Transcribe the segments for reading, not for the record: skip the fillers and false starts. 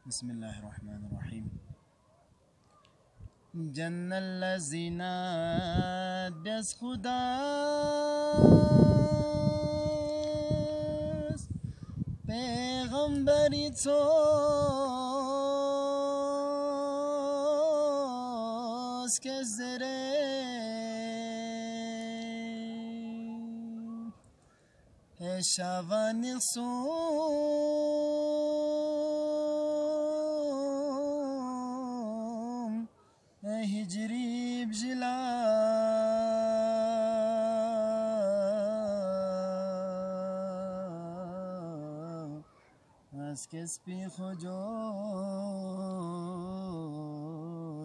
بسم الله الرحمن الرحیم. جن الذین دست خداست پیغمبری توست که زره شوانی صوم هجری بجلا از کسبی خجور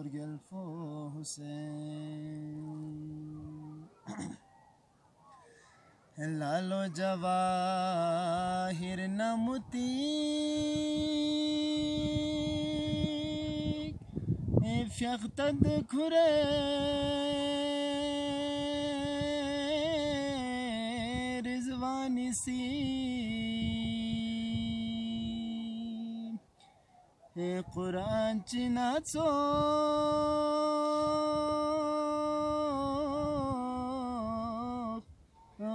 گلف و حسین لال و جواهر نموتی فیختد کره رزوانی سی قرآن چناتو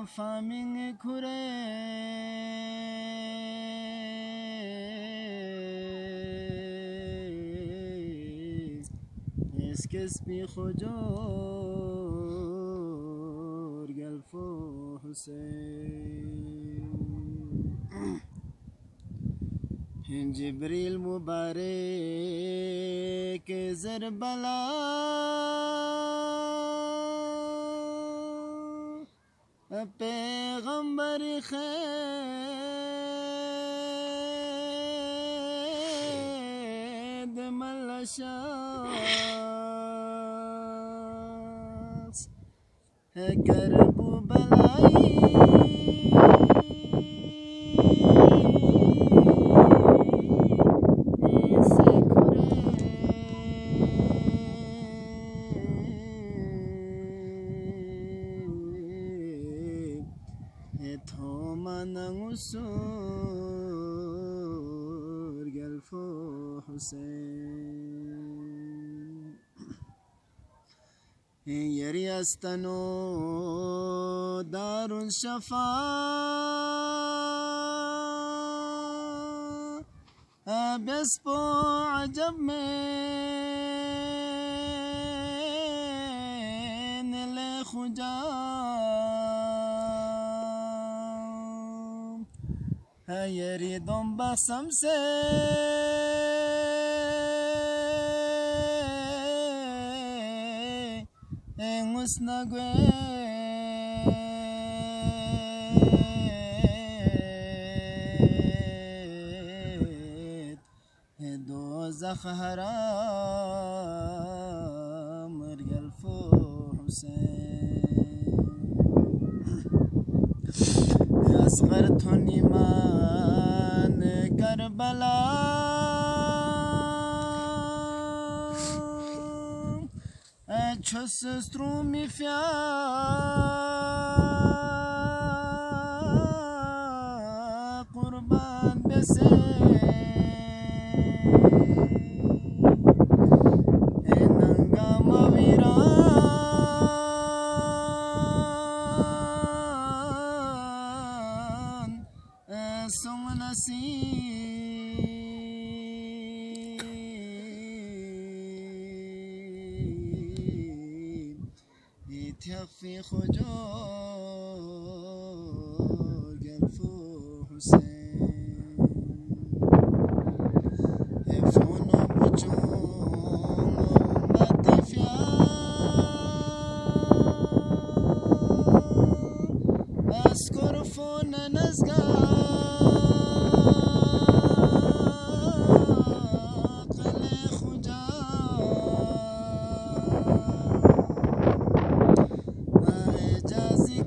فامینگ کره اسکسبی خجور گلف و حسین جبریل مبارک زربلا پیغمبر خید ملشاس کرب و بلائی سور گلف و حسین یری استنو دار الشفا بس پو عجب میں نل خجا یریدم بسم سے غسنگوی دوزخ حرام گلف و حسین اصغر تو نیمان کربلا چس استرومی فیا قربان بسه ننگا مویران سمنسی تخفي خجور گلف و حسین فون و بچون امت فیا اسکر فون نزگا قل خجا اجازی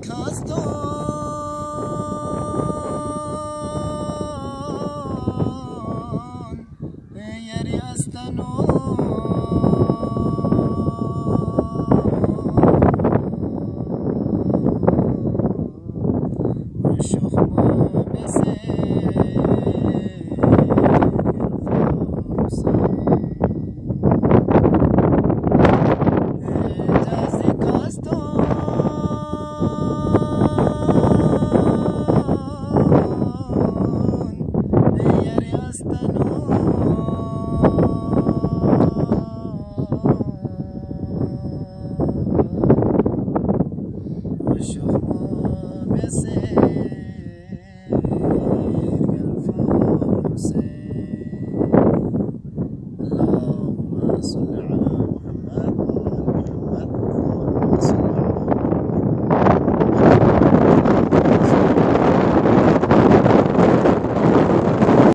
صل على